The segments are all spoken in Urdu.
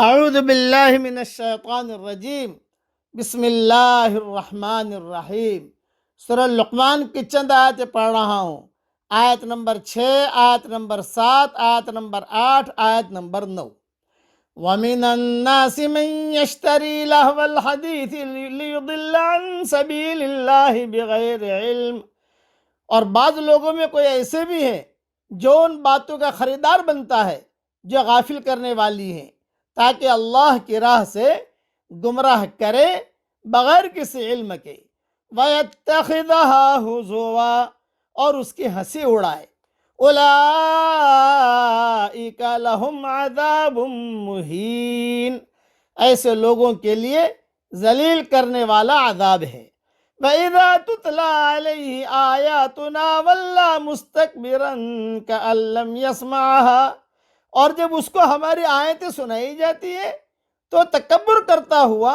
اعوذ باللہ من الشیطان الرجیم بسم اللہ الرحمن الرحیم۔ سورہ لقمان کی چند آیتیں پڑھ رہا ہوں۔ آیت نمبر 6، آیت نمبر 7، آیت نمبر 8، آیت نمبر 9۔ وَمِنَ النَّاسِ مَن يَشْتَرِي لَهْوَ الْحَدِيثِ لِيُضِلَّ عَن سَبِيلِ اللَّهِ بِغَيْرِ علم، اور بعض لوگوں میں کوئی ایسے بھی ہیں جو ان باتوں کا خریدار بنتا ہے جو غافل کرنے والی ہیں، تاکہ اللہ کی راہ سے گمراہ کرے بغیر کسی علم کے۔ وَيَتَّخِذَهَا هُزُوًا، اور اس کی ہنسی اڑائے۔ أُولَئِكَ لَهُمْ عَذَابٌ مُّهِينٌ، ایسے لوگوں کے لیے ذلیل کرنے والا عذاب ہے۔ وَإِذَا تُتْلَى عَلَيْهِ آيَاتُنَا وَلَّى مُسْتَكْبِرًا كَأَن لَّمْ يَسْمَعْهَا، اور جب اس کو ہماری آیتیں سنائی جاتی ہے تو تکبر کرتا ہوا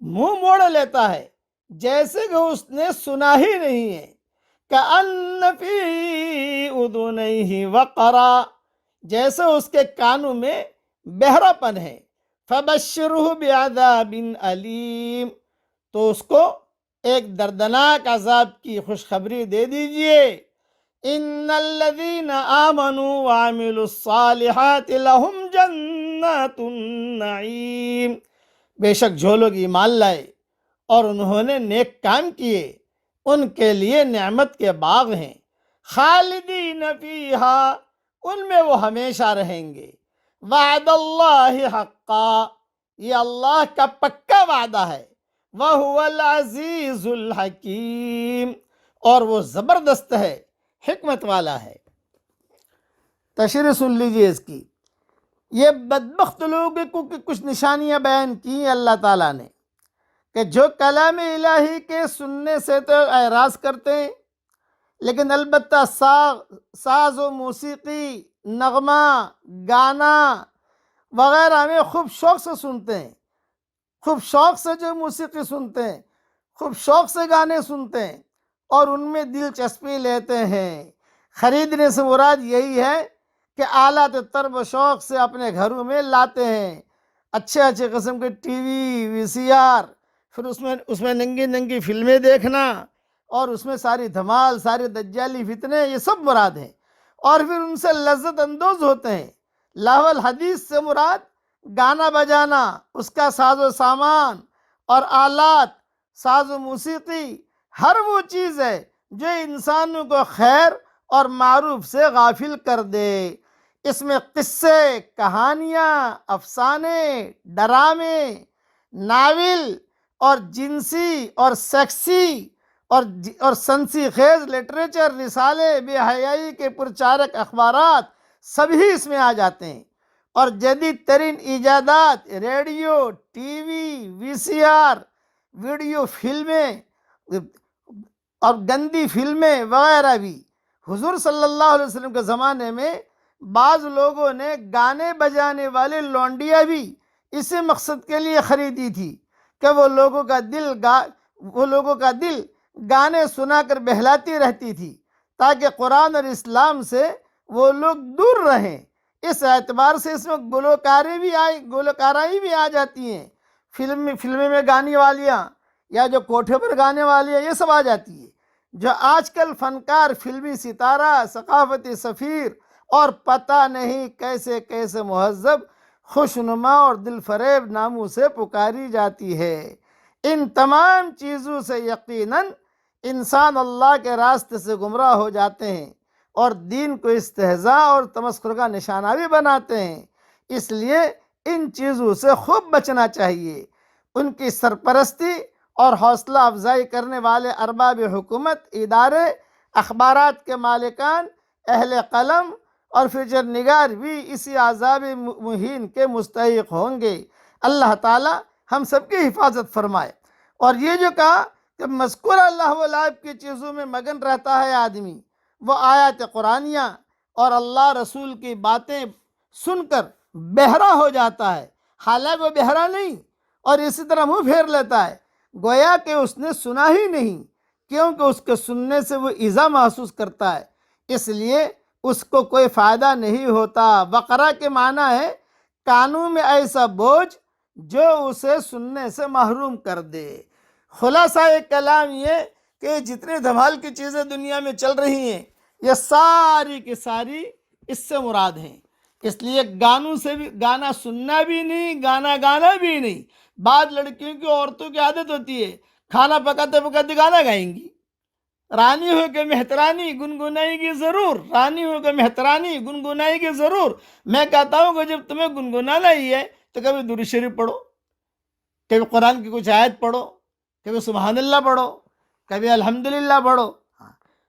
منہ موڑ لیتا ہے جیسے کہ اس نے سنا ہی نہیں ہے۔ كَأَنَّ فِي أُذُنَيْهِ وَقْرًا، جیسے اس کے کانوں میں بہرا پن ہے۔ فَبَشِّرْهُ بِعَذَابٍ أَلِيمٍ، تو اس کو ایک دردناک عذاب کی خوشخبری دے دیجئے۔ ان الذین آمنوا وعملوا الصالحات لہم جنات النعیم، بے شک جو لوگ ایمان لائے اور انہوں نے نیک کام کیے ان کے لیے نعمت کے باغ ہیں، خالدین فیہا، ان میں وہ ہمیشہ رہیں گے۔ وعد اللہ حقا، یہ اللہ کا پکا وعدہ ہے۔ وَهُوَ الْعَزِيزُ الْحَكِيمُ، اور وہ زبردست ہے، حکمت والا ہے۔ تشریح سن لیجئے اس کی۔ یہ بدبخت لوگوں کو کچھ نشانیاں بیان کی اللہ تعالیٰ نے کہ جو کلام الہی کے سننے سے تو اعراض کرتے ہیں، لیکن البتہ ساز و موسیقی، نغمہ، گانا وغیرہ میں خوب شوق سے سنتے ہیں، خوب شوق سے جو موسیقی سنتے ہیں، خوب شوق سے گانے سنتے ہیں اور ان میں دلچسپی لیتے ہیں۔ خریدنے سے مراد یہی ہے کہ آلات طرب و شوق سے اپنے گھروں میں لاتے ہیں، اچھے اچھے قسم کے ٹی وی، وی سی آر، پھر اس میں ننگی ننگی فلمیں دیکھنا اور اس میں ساری دھمال، ساری دجالی فتنے، یہ سب مراد ہیں، اور پھر ان سے لذت اندوز ہوتے ہیں۔ لہو الحدیث سے مراد گانا بجانا، اس کا ساز و سامان اور آلات، ساز و موسیقی، ہر وہ چیز ہے جو انسانوں کو خیر اور معروف سے غافل کر دے۔ اس میں قصے، کہانیاں، افسانے، ڈرامے، ناول اور جنسی اور سیکسی اور سنسی خیز لٹریچر، رسالے، بے حیائی کے پرچارک اخبارات سبھی اس میں آ جاتے ہیں، اور جدید ترین ایجادات، ریڈیو، ٹی وی، وی سی آر، ویڈیو فلمیں اور گندی فلمیں وغیرہ بھی۔ حضور صلی اللہ علیہ وسلم کے زمانے میں بعض لوگوں نے گانے بجانے والے لونڈیاں بھی اسی مقصد کے لیے خریدی تھی کہ وہ لوگوں کا دل گانے سنا کر بہلاتی رہتی تھی تاکہ قرآن اور اسلام سے وہ لوگ دور رہیں۔ اس اعتبار سے اس میں گلوکارائی بھی آ جاتی ہیں، فلمیں میں گانے والیاں یا جو کوٹھے پر گانے والی ہیں، یہ سب آ جاتی ہے۔ جو آج کل فنکار، فلمی ستارہ، ثقافتی سفیر اور پتہ نہیں کیسے کیسے مہذب، خوشنما اور دل فریب ناموں سے پکاری جاتی ہے، ان تمام چیزوں سے یقیناً انسان اللہ کے راستے سے گمراہ ہو جاتے ہیں اور دین کو استہزاء اور تمسخر کا نشانہ بھی بناتے ہیں۔ اس لیے ان چیزوں سے خوب بچنا چاہیے۔ ان کی سرپرستی اور حوصلہ افزائی کرنے والے ارباب حکومت، ادارے، اخبارات کے مالکان، اہل قلم اور فیچر نگار بھی اسی عذاب مہین کے مستحق ہوں گے۔ اللہ تعالی ہم سب کی حفاظت فرمائے۔ اور یہ جو کہا کہ مذکورہ اللہ و لعب کی چیزوں میں مگن رہتا ہے آدمی، وہ آیات قرآنیہ اور اللہ رسول کی باتیں سن کر بہرا ہو جاتا ہے، حالانکہ وہ بہرا نہیں، اور اسی طرح منہ پھیر لیتا ہے گویا کہ اس نے سنا ہی نہیں، کیونکہ اس کے سننے سے وہ ایذا محسوس کرتا ہے، اس لیے اس کو کوئی فائدہ نہیں ہوتا۔ وقرہ کے معنی ہے کانوں میں ایسا بوجھ جو اسے سننے سے محروم کر دے۔ خلاصہ کلام یہ کہ جتنے دھمال کی چیزیں دنیا میں چل رہی ہیں یہ ساری کی ساری اس سے مراد ہیں۔ اس لیے گانوں سے بھی، گانا سننا بھی نہیں، گانا گانا بھی نہیں۔ بعض لڑکیوں کی، عورتوں کی عادت ہوتی ہے کھانا پکاتے پکاتے گانا گائیں گی۔ رانی ہو کے مہترانی گنگنائے گی ضرور، رانی ہو کے مہترانی گنگنائے گی ضرور۔ میں کہتا ہوں کہ جب تمہیں گنگنانا ہی ہے تو کبھی درود شریف پڑھو، کبھی قرآن کی کچھ آیت پڑھو، کبھی سبحان اللہ پڑھو، کبھی الحمدللہ پڑھو۔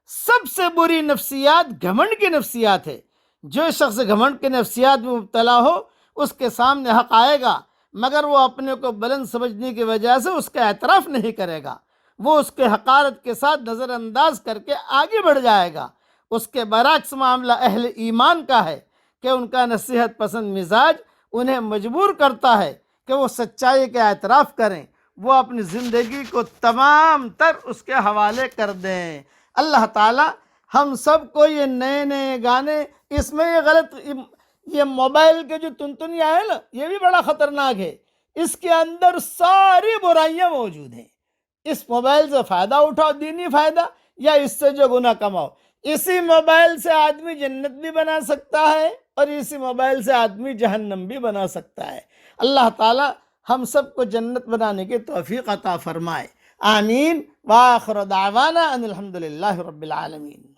سب سے بری نفسیات گھمنڈ کی نفسیات ہے۔ جو شخص گھمنڈ کے نفسیات میں مبتلا ہو اس کے سامنے حق آئے گا، مگر وہ اپنے کو بلند سمجھنے کی وجہ سے اس کا اعتراف نہیں کرے گا، وہ اس کے حقارت کے ساتھ نظر انداز کر کے آگے بڑھ جائے گا۔ اس کے برعکس معاملہ اہل ایمان کا ہے کہ ان کا نصیحت پسند مزاج انہیں مجبور کرتا ہے کہ وہ سچائی کا اعتراف کریں، وہ اپنی زندگی کو تمام تر اس کے حوالے کر دیں۔ اللہ تعالیٰ ہم سب کو یہ نئے نئے گانے، اس میں یہ غلط، یہ موبائل کے جو تنتنیاں ہیں نا، یہ بھی بڑا خطرناک ہے۔ اس کے اندر ساری برائیاں موجود ہیں۔ اس موبائل سے فائدہ اٹھاؤ، دینی فائدہ، یا اس سے جو گناہ کماؤ۔ اسی موبائل سے آدمی جنت بھی بنا سکتا ہے اور اسی موبائل سے آدمی جہنم بھی بنا سکتا ہے۔ اللہ تعالی ہم سب کو جنت بنانے کی توفیق عطا فرمائے، آمین۔ وآخر دعوانا ان الحمدللہ رب العالمین۔